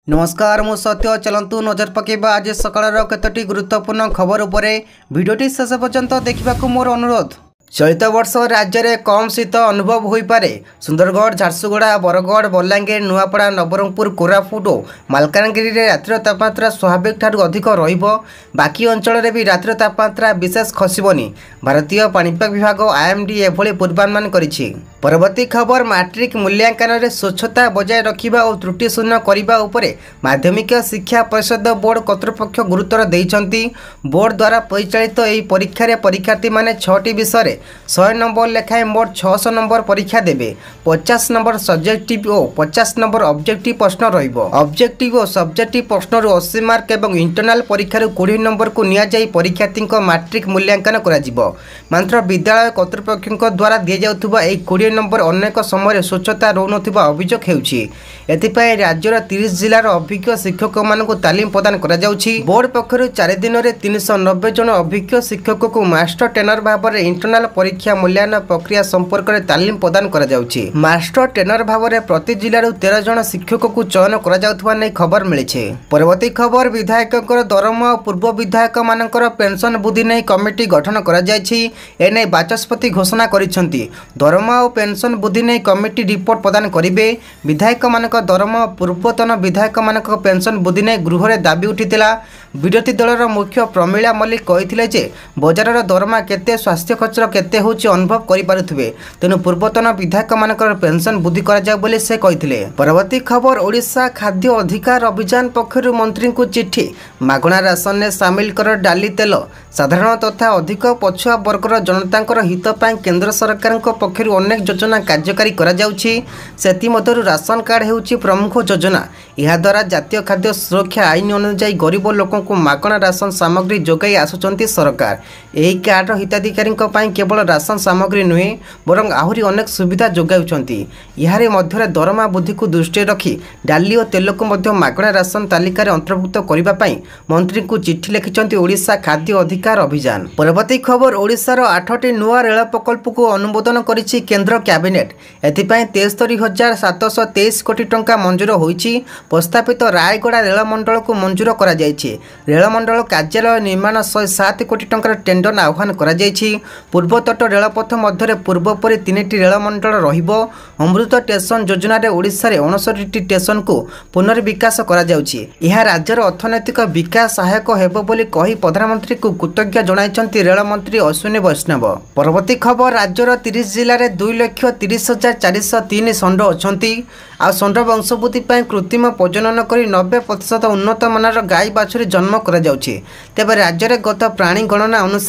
नमस्कार मु सत्य चलतु नजर पकेबा आज सकाळ केतोटी गुरुत्वपूर्ण खबर उपरे भिडियोटी शेष पर्यंत देखा मोर अनुरोध। चलित वर्ष राज्य में कम शीत अनुभव हो पारे। सुंदरगढ़, झारसुगुड़ा, बरगढ़, बलांगीर, नुआपड़ा, नवरंगपुर, कोरापुट और मालकानगिरी में रातिर तापमात्रा स्वाभाविक ठारू अधिक रहिबो। बाकी अंचल में भी रातिर तापमात्रा विशेष खसबनी। भारतीय पाणीपाग विभाग आईएमडी एभली पूर्वानुमान करिछि। परवर्ती खबर मैट्रिक मूल्यांकन में स्वच्छता बजाय रखा और त्रुटि शून्य करने उपरे माध्यमिक शिक्षा परिषद बोर्ड कर्तृपक्ष गुरुत्व देइछंती। बोर्ड द्वारा परिचालित यह परीक्षा रे परीक्षार्थी माने 6टी विषय 100 नंबर लेखाएं मोट 600 नंबर परीक्षा देबे। 50 नंबर सब्जेक्टिव और 50 नंबर ऑब्जेक्टिव प्रश्न रहिबो। ऑब्जेक्टिव और सब्जेक्टिव प्रश्न 80 मार्क और इंटरनल परीक्षा 20 नंबर को निया जाई परीक्षार्थी मैट्रिक मूल्यांकन करा जिवो। मात्र विद्यालय कर्तृपक्ष द्वारा दि जाउथुबा 20 नंबर अनेक समय स्वच्छता रोनथिबा अभियोग हेउछि। एथिपाई राज्यर 30 जिलार अभिज्ञ शिक्षक मानक तालीम प्रदान करा जाउछि। बोर्ड पक्षरु 4 दिन में 390 जन अभिज्ञ शिक्षक को मास्टर ट्रेनर भाव में इंटरनल परीक्षा मूल्यांकन प्रक्रिया संपर्क में तालीम प्रदान करा जाउछि। मास्टर ट्रेनर भाव में प्रति जिलूर 13 जन शिक्षक को चयन करा जाउथबा नै खबर मिलिছে। परवर्ती खबर विधायकଙ୍କର दरमा और पूर्व विधायक मानकर पेंशन वृद्धि नै कमिटी गठन करा जायछि। एने बाचस्पति घोषणा करिसंती। दरमा और पेंशन वृद्धि नै कमिटी रिपोर्ट प्रदान करिवे। विधायक मानक दरमा पूर्वतन विधायक मानक पेंशन वृद्धि नै गृह रे दाबी उठितिला। विरोधी दलर मुख्य प्रमिला मल्लिक कहिथिले जे बजारर दरमा केते स्वास्थ्य खर्च केते होछि अनुभव करि पारुथिबे, तेनु पूर्वतन विधायक मानकर पेंशन वृद्धि करा जाय बोली से कहिथिले। परवर्ती खबर ओडिशा खाद्य अधिकार अभियान पक्षरु मंत्री को चिट्ठी। मागणा राशन ने सामिल कर डाली तेल। साधारण तथा अधिक पछुआ वर्गर जनतांकर हित पाई केंद्र सरकार पक्षरु अनेक योजना कार्यकारी करा जाउछि। सेति मध्यरु राशन कार्ड हेउछि प्रमुख योजना। यह द्वारा जातीय खाद्य सुरक्षा आईन अनुसार गरीब लोकों को मागणा राशन सामग्री जोगाई आसुचंती सरकार। एही कार्ड हिताधिकारी केवल राशन सामग्री नुहे बरं आहुरी अनेक सुविधा जोगाउछंती। यारे मध्यरे दरमा वृद्धि को दृष्टि रखी डाली और तेल को मध्य मागणा राशन तालिका रे अंतर्भुक्त करबा पई मंत्री को चिट्ठी लिखिचंती ओडिशा खाद्य अधिकार अभियान। परवर्ती खबर ओडिशार 8टी नुआ रेल प्रकल्प को अनुमोदन करिछि केंद्र कैबिनेट। एथिपाई 73,723 कोटी टंका मंजूर होईछि। प्रस्तावित रायगड़ा रेल मंडल को मंजूर करा जायछि। रेल मंडल कार्यालय निर्माण 107 कोटी टंकार टेंडर आह्वान करा जायछि। पूर्व तट रेलपथ मध्य पूर्वपरि 3टी रेल मंडल रहिबो। अमृत स्टेशन योजना रे ओडिशा रे 59टी स्टेशन को पुनर्विकास करा जाउछि। यह राज्यर अर्थनैतिक विकास सहायक हेबो बोली कही प्रधानमंत्री को कृतज्ञ जणाइछंती रेल मंत्री अश्विनी वैष्णव। परवर्ती खबर राज्यर 30 जिले में 2,30,403 षंड अछंती। आ षंड वंशवृद्धि पाई कृत्रिम प्रजनन करी 90% उन्नत मानर गाई बाछुरी जन्म करा जाउछि। तेबे राज्य में गत प्राणी गणना अनुसार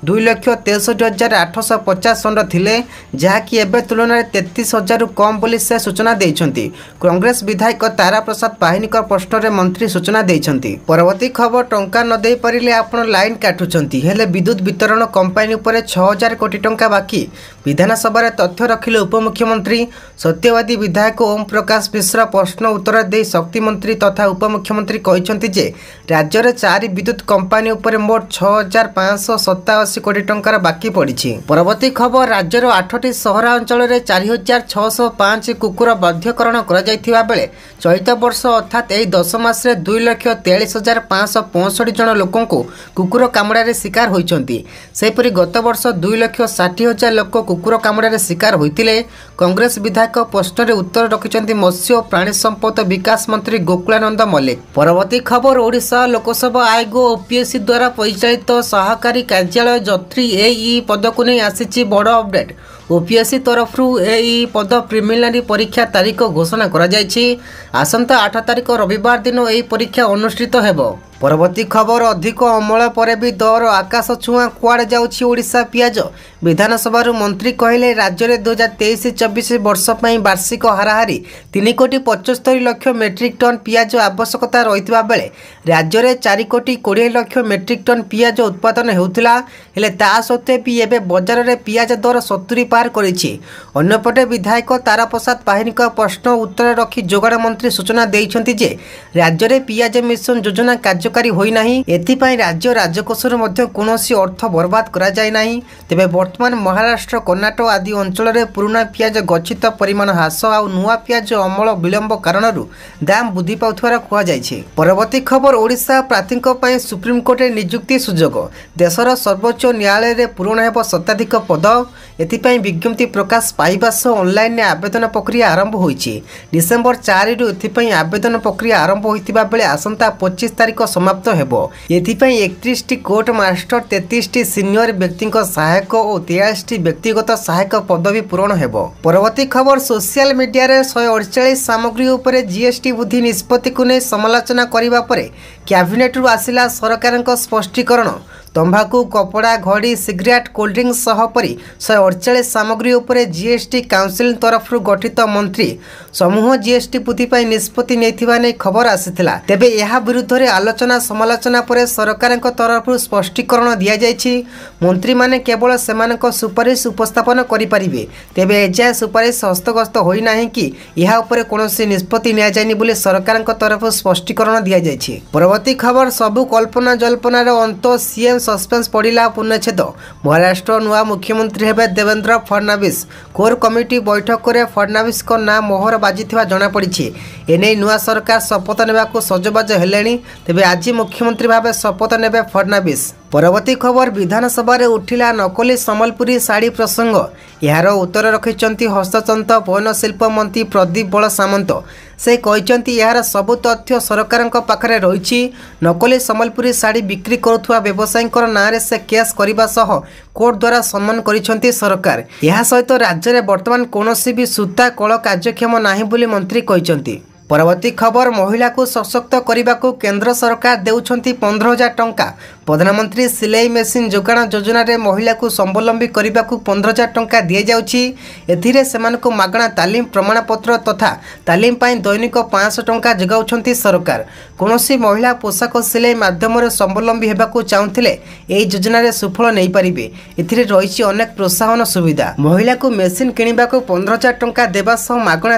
2,63,850 षंड थिले, जहाँकि एबे तुलन में 33,000 कम बोली से सूचना देइछंती। कांग्रेस विधायक तारा प्रसाद पाहिनीकर प्रश्न में मंत्री सूचना देइछंती। परवर्ती खबर टंका न दे परिले आपण लाइन काटुछंती हेले विद्युत वितरण कंपनी उपरे 6,000 कोटी टंका बाकी। विधानसभा रे तथ्य रखिले उपमुख्यमंत्री। सत्यवादी विधायक ओम प्रकाश मिश्र प्रश्न उत्तर दे शक्ति मंत्री तथा उपमुख्यमंत्री कहिसंती जे राज्य रे 4 विद्युत कंपनी उपरे मोट 6,587 कोटी टंकार बाकी पड़िछि। परवर्ती खबर राज्यर 8टी सहरांचल रे 4,605 कुकुर बाध्यकरण करा जायथिबा बेले चलित वर्ष अर्थात एही 10 मास रे 2,43,565 जन लोकों को कुकुर कामड़ारे शिकार होइचंती। सेपरि गत वर्ष 2,60,000 लोक कुकुर कामड़ारे शिकार होइतिले। कांग्रेस विधायक प्रश्न उत्तर रखिचंती मत्स्य और प्राणी संपद विकास मंत्री गोकुलानंद मल्लिक। परवर्ती खबर ओडिशा लोकसभा आयोग ओपीएससी द्वारा परिचालित सहकारी कार्यालय जत्री एई पद को नहीं आसीची बड़ अपडेट। ओपीएससी तरफ एई पद प्रिलिमिनारी परीक्षा तारीख घोषणा करा जायछि। आसंता 8 तारीख रविवार दिन एई परीक्षा अनुष्ठित हेबो। परवर्ती खबर अधिक अमल पर भी दर आकाश छुआ कुआड़े जाउछि ओडिशा पियाज। विधानसभा मंत्री कहले राज्य में 2023-24 वर्ष पर वार्षिक हाराहारी 3,75,00,000 मेट्रिक टन पियाज आवश्यकता रही बेले राज्य में 4,20,00,000 मेट्रिक टन पियाज उत्पादन होउथिला। हेले ता सत्वे भी एवं बजार में पियाज दर 70 पार करिछि। अन्यपटे विधायक तारा प्रसाद पाहिनीकर प्रश्न उत्तर रखी जोगाड़ मंत्री सूचना देइछंती जे राज्य में पियाज मिशन योजना कार्य କାର୍ଯ୍ୟକାରୀ ହୋଇନାହିଁ। ଏଥିପାଇଁ ରାଜ୍ୟ ରାଜकोषରୁ ମଧ୍ୟ କୌଣସି ଅର୍ଥ ବରବାଦ କରାଯାଇ ନାହିଁ। ତେବେ ବର୍ତ୍ତମାନ ମହାରାଷ୍ଟ୍ର, କର୍ଣ୍ଣାଟକ ଆଦି ଅଞ୍ଚଳରେ ପୁରୁଣା ପିଆଜ ଗଚ୍ଛିତ ପରିମାଣ ହ୍ରାସ ଆଉ ନୂଆ ପିଆଜ ଅମଳ ବିଳମ୍ବ କାରଣରୁ ଦାମ ବୃଦ୍ଧି ପାଉଥିବାର କୁହାଯାଇଛି। ପରବର୍ତ୍ତୀ ଖବର, ଓଡ଼ିଶା ପ୍ରାର୍ଥୀଙ୍କ ପାଇଁ ସୁପ୍ରିମକୋର୍ଟରେ ନିଯୁକ୍ତି ସୁଯୋଗ। ଦେଶର ସର୍ବୋଚ୍ଚ ନ୍ୟାୟାଳୟରେ ପୂରଣ ହେବ ଶତାଧିକ ପଦ। ଏଥିପାଇଁ ବିଜ୍ଞପ୍ତି ପ୍ରକାଶ ପାଇବା ସହ ଅନଲାଇନରେ ଆବେଦନ ପ୍ରକ୍ରିୟା ଆରମ୍ଭ ହୋଇଛି। ଡିସେମ୍ବର 4ରୁ ଏଥିପାଇଁ ଆବେଦନ ପ୍ରକ୍ରିୟା ଆରମ୍ଭ ହୋଇଥିବା ବେଳେ ଆସନ୍ତା 25 ତାରିଖ ସମାପ୍ତ ହେବ। ଏଥିପାଇଁ 31ଟି କୋର୍ଟ ମାଷ୍ଟର, 33ଟି ସିନିୟର ବ୍ୟକ୍ତିଙ୍କ ସହାୟକ ଓ 83ଟି ବ୍ୟକ୍ତିଗତ ସହାୟକ ପଦବୀ ପୂରଣ ହେବ। ପରବର୍ତ୍ତୀ ଖବର, ସୋସିଆଲ ମିଡିଆରେ 148 ସାମଗ୍ରୀ ଉପରେ ଜିଏସଟି ବୃଦ୍ଧି ନିଷ୍ପତ୍ତିକୁ ନେଇ ସମାଲୋଚନା କରିବା ପରେ କ୍ୟାବିନେଟରୁ ଆସିଲା ସରକାରଙ୍କ ସ୍ପଷ୍ଟୀକରଣ। ତମ୍ବାଖୁ, କପଡ଼ା, ଘଡ଼ି, ସିଗାରେଟ୍, କୋଲ୍ଡଡ୍ରିଙ୍କ୍ସ ସହ ପରି 148 ସାମଗ୍ରୀ ଉପରେ ଜିଏସଟି କାଉନସିଲ ତରଫରୁ ଗଠିତ ମନ୍ତ୍ରୀ ସମୂହ ଜିଏସଟି ବୃଦ୍ଧି ପାଇଁ ନିଷ୍ପତ୍ତି ନେଇଥିବା ନେଇ ଖବର ଆସିଥିଲା। ତେବେ ଏହା ବିରୁଦ୍ଧରେ ଆଲୋଚନା ସମାଲୋଚନା ପରେ ସରକାରଙ୍କ ତରଫରୁ ସ୍ପଷ୍ଟୀକରଣ ଦିଆଯାଇଛି। ମନ୍ତ୍ରୀମାନେ କେବଳ ସେମାନଙ୍କ ସୁପାରିଶ ଉପସ୍ଥାପନ କରିପାରିବେ। ତେବେ ଏଯାଏ ସୁପାରିଶ ହସ୍ତଗତ ହୋଇନାହିଁ କି ଏହା ଉପରେ କୌଣସି ନିଷ୍ପତ୍ତି ନିଆଯାଇନି ବୋଲି ସରକାରଙ୍କ ତରଫରୁ ସ୍ପଷ୍ଟୀକରଣ ଦିଆଯାଇଛି। ପରବର୍ତ୍ତୀ ଖବର, ସବୁ କଳ୍ପନା ଜଳ୍ପନାର ଅନ୍ତ, ସିଏମ୍ ସସ୍ପେନ୍ସ ପଡ଼ିଲା ପୂର୍ଣ୍ଣଚ୍ଛେଦ। ମହାରାଷ୍ଟ୍ର ନୂଆ ମୁଖ୍ୟମନ୍ତ୍ରୀ ହେବେ ଦେବେନ୍ଦ୍ର ଫଡନାଭିସ୍। କୋର କମିଟି ବୈଠକରେ ଫଡନାଭିସ୍ଙ୍କ ନାଁ ମୋହର ବାଜିଥିବା ଜଣାପଡ଼ିଛି। ଏନେଇ ନୂଆ ସରକାର ଶପଥ ନେବାକୁ ସଜବାଜ ହେଲେଣି। ତେବେ ଆଜି ମୁଖ୍ୟମନ୍ତ୍ରୀ ଭାବେ ଶପଥ ନେବେ ଫଡନାଭିସ୍। ପରବର୍ତ୍ତୀ ଖବର, ବିଧାନସଭାରେ ଉଠିଲା ନକଲି ସମ୍ବଲପୁରୀ ଶାଢ଼ୀ ପ୍ରସଙ୍ଗ। ଏହାର ଉତ୍ତର ରଖିଛନ୍ତି ହସ୍ତତନ୍ତ ବୟନଶିଳ୍ପ ମନ୍ତ୍ରୀ ପ୍ରଦୀପ ବଳ ସାମନ୍ତ। ସେ କହିଛନ୍ତି ଏହାର ସବୁ ତଥ୍ୟ ସରକାରଙ୍କ ପାଖରେ ରହିଛି। ନକଲି ସମ୍ବଲପୁରୀ ଶାଢ଼ୀ ବିକ୍ରି କରୁଥିବା ବ୍ୟବସାୟୀଙ୍କ ନାଁରେ ସେ କେସ୍ କରିବା ସହ କୋର୍ଟ ଦ୍ୱାରା ସମ୍ମାନ କରିଛନ୍ତି ସରକାର। ଏହା ସହିତ ରାଜ୍ୟରେ ବର୍ତ୍ତମାନ କୌଣସି ବି ସୂତା କଳ କାର୍ଯ୍ୟକ୍ଷମ ନାହିଁ ବୋଲି ମନ୍ତ୍ରୀ କହିଛନ୍ତି। ପରବର୍ତ୍ତୀ ଖବର, ମହିଳାକୁ ସଶକ୍ତ କରିବାକୁ କେନ୍ଦ୍ର ସରକାର ଦେଉଛନ୍ତି 15,000 ଟଙ୍କା। ପ୍ରଧାନମନ୍ତ୍ରୀ ସିଲେଇ ମେସିନ୍ ଯୋଗାଣ ଯୋଜନାରେ ମହିଳାକୁ ସ୍ୱାବଲମ୍ବୀ କରିବାକୁ 15,000 ଟଙ୍କା ଦିଆଯାଉଛି। ଏଥିରେ ସେମାନଙ୍କୁ ମାଗଣା ତାଲିମ ପ୍ରମାଣପତ୍ର ତଥା ତାଲିମ ପାଇଁ ଦୈନିକ 500 ଟଙ୍କା ଯୋଗାଉଛନ୍ତି ସରକାର। କୌଣସି ମହିଳା ପୋଷାକ ସିଲେଇ ମାଧ୍ୟମରେ ସ୍ୱାବଲମ୍ବୀ ହେବାକୁ ଚାହୁଁଥିଲେ ଏହି ଯୋଜନାରେ ସୁଫଳ ନେଇପାରିବେ। ଏଥିରେ ରହିଛି ଅନେକ ପ୍ରୋତ୍ସାହନ ସୁବିଧା। ମହିଳାକୁ ମେସିନ୍ କିଣିବାକୁ 15,000 ଟଙ୍କା ଦେବା ସହ ମାଗଣା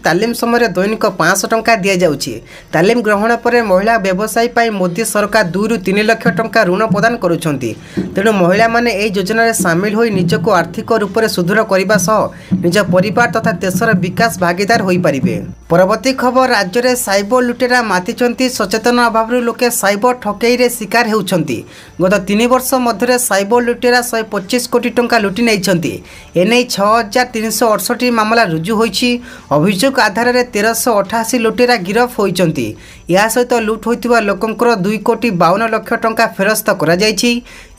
ତାଲିମ ସମୟରେ ଦୈନିକ 500 ଟଙ୍କା ଦିଆଯାଉଛି। ତାଲିମ ଗ୍ରହଣ ପରେ ମହିଳା ବ୍ୟବସାୟୀ ପାଇଁ ମୋଦି ସରକାର 2ରୁ 3 ଲକ୍ଷ ଟଙ୍କା ଋଣ ପ୍ରଦାନ କରୁଛନ୍ତି। ତେଣୁ ମହିଳାମାନେ ଏହି ଯୋଜନାରେ ସାମିଲ ହୋଇ ନିଜକୁ ଆର୍ଥିକ ରୂପରେ ସୁଦୃଢ଼ କରିବା ସହ ନିଜ ପରିବାର ତଥା ଦେଶର ବିକାଶ ଭାଗିଦାର ହୋଇପାରିବେ। ପରବର୍ତ୍ତୀ ଖବର, ରାଜ୍ୟରେ ସାଇବର ଲୁଟେରା ମାତିଛନ୍ତି। ସଚେତନ ଅଭାବରୁ ଲୋକେ ସାଇବର ଠକେଇରେ ଶିକାର ହେଉଛନ୍ତି। ଗତ 3 ବର୍ଷ ମଧ୍ୟରେ ସାଇବର ଲୁଟେରା 125 କୋଟି ଟଙ୍କା ଲୁଟି ନେଇଛନ୍ତି। ଏନେଇ 6,368 ମାମଲା ରୁଜୁ ହୋଇଛି। ଅଭିଯୋଗ ଆଧାରରେ 1,388 ଲୁଟେରା ଗିରଫ ହୋଇଛନ୍ତି। ଏହା ସହିତ ଲୁଟ୍ ହୋଇଥିବା ଲୋକଙ୍କର 2,52 ଲକ୍ଷ ଟଙ୍କା ଫେରସ୍ତ କରାଯାଇଛି।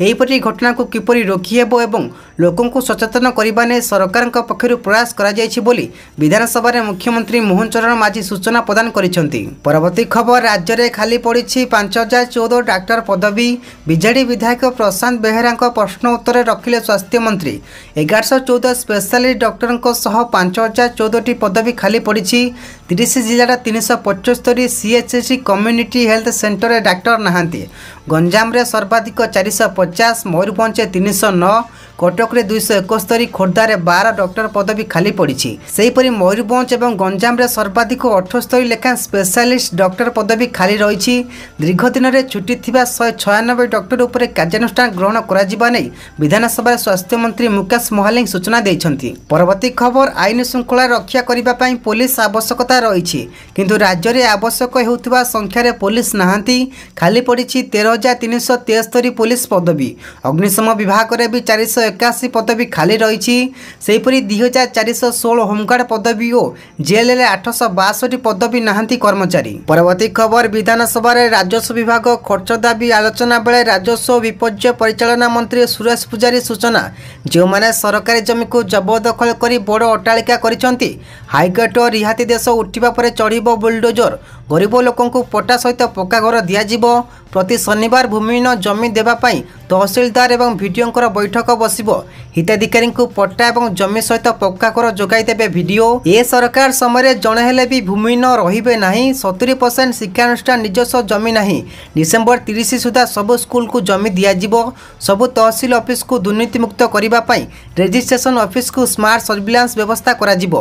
ଏହିପରି ଘଟଣାକୁ କିପରି ରୋକିହେବ ଏବଂ ଲୋକଙ୍କୁ ସଚେତନ କରିବା ନେଇ ସରକାରଙ୍କ ପକ୍ଷରୁ ପ୍ରୟାସ କରାଯାଇଛି ବୋଲି ବିଧାନସଭାରେ ମୁଖ୍ୟମନ୍ତ୍ରୀ ମୋହନ ଚରଣ ମାଝୀ ସୂଚନା ପ୍ରଦାନ କରିଛନ୍ତି। ପରବର୍ତ୍ତୀ ଖବର, ରାଜ୍ୟରେ ଖାଲି ପଡ଼ିଛି 5,014 ଡାକ୍ତର ପଦବୀ। ବିଜେଡି ବିଧାୟକ ପ୍ରଶାନ୍ତ ବେହେରାଙ୍କ ପ୍ରଶ୍ନ ଉତ୍ତରରେ ରଖିଲେ ସ୍ୱାସ୍ଥ୍ୟମନ୍ତ୍ରୀ। 1,114 ସ୍ପେଶାଲିଷ୍ଟ ଡକ୍ଟରଙ୍କ ସହ 5,014ଟି ପଦବୀ ଖାଲି ପଡ଼ିଛି। 30 ଜିଲ୍ଲାର 375 ସିଏଚ୍ସି କମ୍ୟୁନିଟି ହେଲ୍ଥ ସେଣ୍ଟରରେ ଡାକ୍ତର ନାହାନ୍ତି। ଗଞ୍ଜାମରେ ସର୍ବାଧିକ 450, ମୟୂରଭଞ୍ଜରେ 309, କଟକରେ 271, ଖୋର୍ଦ୍ଧାରେ 12 ଡକ୍ଟର ପଦବୀ ଖାଲି ପଡ଼ିଛି। ସେହିପରି ମୟୂରଭଞ୍ଜ ଏବଂ ଗଞ୍ଜାମରେ ସର୍ବାଧିକ 78 ଲେଖାଏଁ ସ୍ପେଶାଲିଷ୍ଟ ଡକ୍ଟର ପଦବୀ ଖାଲି ରହିଛି। ଦୀର୍ଘ ଦିନରେ ଛୁଟି ଥିବା 196 ଡକ୍ଟର ଉପରେ କାର୍ଯ୍ୟାନୁଷ୍ଠାନ ଗ୍ରହଣ କରାଯିବା ନେଇ ବିଧାନସଭାରେ ସ୍ୱାସ୍ଥ୍ୟମନ୍ତ୍ରୀ ମୁକେଶ ମହାଲିକ ସୂଚନା ଦେଇଛନ୍ତି। ପରବର୍ତ୍ତୀ ଖବର, ଆଇନ ଶୃଙ୍ଖଳା ରକ୍ଷା କରିବା ପାଇଁ ପୋଲିସ ଆବଶ୍ୟକତା ରହିଛି, କିନ୍ତୁ ରାଜ୍ୟରେ ଆବଶ୍ୟକ ହେଉଥିବା ସଂଖ୍ୟାରେ ପୋଲିସ ନାହାନ୍ତି। ଖାଲି ପଡ଼ିଛି 13,373 ପୋଲିସ ପଦବୀ। ଅଗ୍ନିଶମ ବିଭାଗରେ ବି 481 ପଦବୀ ଖାଲି ରହିଛି। ସେହିପରି 2,416 ହୋମଗାର୍ଡ ପଦବୀ ଓ ଜେଏଲ୍ଏରେ 862 ପଦବୀ ନାହାନ୍ତି କର୍ମଚାରୀ। ପରବର୍ତ୍ତୀ ଖବର, ବିଧାନସଭାରେ ରାଜସ୍ୱ ବିଭାଗ ଖର୍ଚ୍ଚ ଦାବି ଆଲୋଚନା ବେଳେ ରାଜସ୍ୱ ଓ ବିପର୍ଯ୍ୟୟ ପରିଚାଳନା ମନ୍ତ୍ରୀ ସୁରେଶ ପୂଜାରୀ ସୂଚନା। ଯେଉଁମାନେ ସରକାରୀ ଜମିକୁ ଜବରଦଖଲ କରି ବଡ଼ ଅଟ୍ଟାଳିକା କରିଛନ୍ତି, ହାଇକୋର୍ଟ ରିହାତି ଦେଶ ଉଠିବା ପରେ ଚଢ଼ିବ ବୁଲଡୋଜର। ଗରିବ ଲୋକଙ୍କୁ ପଟ୍ଟା ସହିତ ପକ୍କା ଘର ଦିଆଯିବ। ପ୍ରତି ଶନିବାର ଭୂମିହୀନ ଜମି ଦେବା ପାଇଁ ତହସିଲଦାର ଏବଂ ଭିଡିଓଙ୍କର ବୈଠକ ବସିବ। ହିତାଧିକାରୀଙ୍କୁ ପଟ୍ଟା ଏବଂ ଜମି ସହିତ ପକ୍କା ଘର ଯୋଗାଇ ଦେବେ ଭିଡିଓ। ଏ ସରକାର ସମୟରେ ଜଣେ ହେଲେ ବି ଭୂମିହୀନ ରହିବେ ନାହିଁ। 70% ଶିକ୍ଷାନୁଷ୍ଠାନ ନିଜସ୍ୱ ଜମି ନାହିଁ। ଡିସେମ୍ବର 30 ସୁଦ୍ଧା ସବୁ ସ୍କୁଲକୁ ଜମି ଦିଆଯିବ। ସବୁ ତହସିଲ ଅଫିସକୁ ଦୁର୍ନୀତିମୁକ୍ତ କରିବା ପାଇଁ ରେଜିଷ୍ଟ୍ରେସନ ଅଫିସକୁ ସ୍ମାର୍ଟ ସର୍ଭିଲାନ୍ସ ବ୍ୟବସ୍ଥା କରାଯିବ।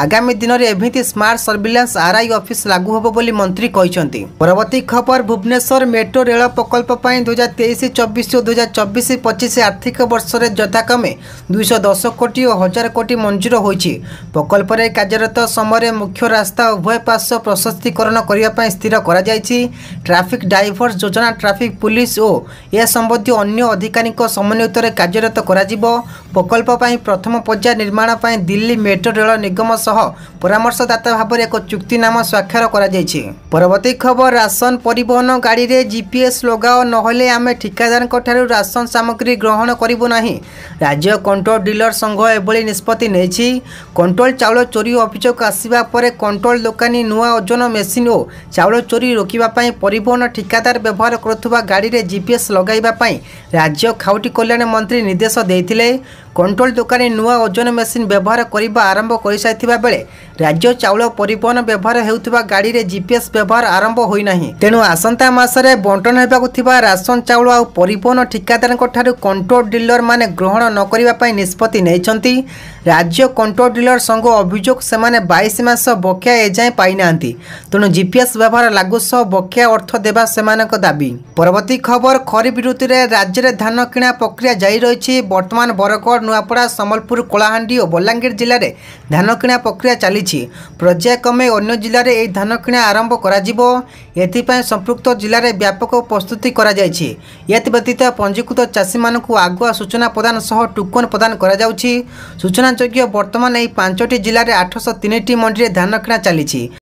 ଆଗାମୀ ଦିନରେ ଏମିତି ସ୍ମାର୍ଟ ସର୍ଭିଲାନ୍ସ ଆର୍ଆଇ ଅଫିସ ଲାଗୁ ହେବ ବୋଲି मंत्री कहते। परवर्ती खबर भुवनेश्वर मेट्रो रेल प्रकल्प 2023-24 और 2024-25 आर्थिक वर्ष में यथाक्रमे 210 कोटी और 1000 कोटी मंजूर होईछि। प्रकल्प रे कार्यरत समय मुख्य रास्ता उभय पार्श्व प्रशस्तीकरण करने स्थिर करा जायछि। ट्रैफिक डाइवर्स योजना ट्रैफिक पुलिस और यह संबंधी अन्य अधिकारी समन्वित कार्यरत करा जिवो। प्रकल्प प्रथम पर्याय निर्माण पर दिल्ली मेट्रो रेल निगम सह परामर्शदाता भाव एक चुक्तिनामा स्वाक्षर करा जायछि। परवर्ती खबर राशन परिवहन गाड़ी रे जीपीएस लगाओ नहले आमे ठिकादार ठारू राशन सामग्री ग्रहण करिबो नाही। राज्य कंट्रोल डीलर संघ एभली निष्पत्ति नेछि। कंट्रोल चाउल चोरी अभियोग आसिबा परे कंट्रोल दुकानी नुआ ओजन मेसिन और चाउल चोरी रोकिबा पई परिवहन ठिकादार व्यवहार करुवा गाड़ी रे जीपीएस लगाइबा पई राज्य खाउटी कल्याण मंत्री निर्देश देइथिले। कंट्रोल दुकानी नुआ ओजन मेसिन व्यवहार करने आरंभ कर सारी बेले राज्य चाउल परिवहन व्यवहार होउथिबा गाड़ी रे जीपीएस व्यवहार आरंभ होई नाही। तेणु आसंता मासरे बंटन हेबाकु थिबा राशन चाउल आ परिवहन ठिकादार ठारू कंट्रोल डीलर माने ग्रहण न करिबा पई निष्पत्ति नेइछंती। राज्य कंट्रोल डीलर संघ अभियोग सेमाने 22 मास बकिया एजाए पाई नांती। तेणु जीपीएस व्यवहार लागू सह बकिया अर्थ देबा सेमानक दाबी। परवर्ती खबर खरीफ ऋतु रे राज्य रे धान किणा प्रक्रिया जारी रहिछि। वर्तमान बरगढ़ नुआपड़ा सम्बलपुर कलाहांडी और बलांगीर जिले में धान किणा प्रक्रिया चली। पर्यायक्रमे अन्य जिले में धान किणा आरंभ करा एथिपाई संपृक्त जिले में व्यापक प्रस्तुति करा जायछि। व्यतीत पंजीकृत चाषी मानकु आगुआ सूचना प्रदान सह टोकन प्रदान करा जाउछि। सूचनायोग्य वर्तमान यह 5टी जिले में 803टी मंडी धान किणा चली।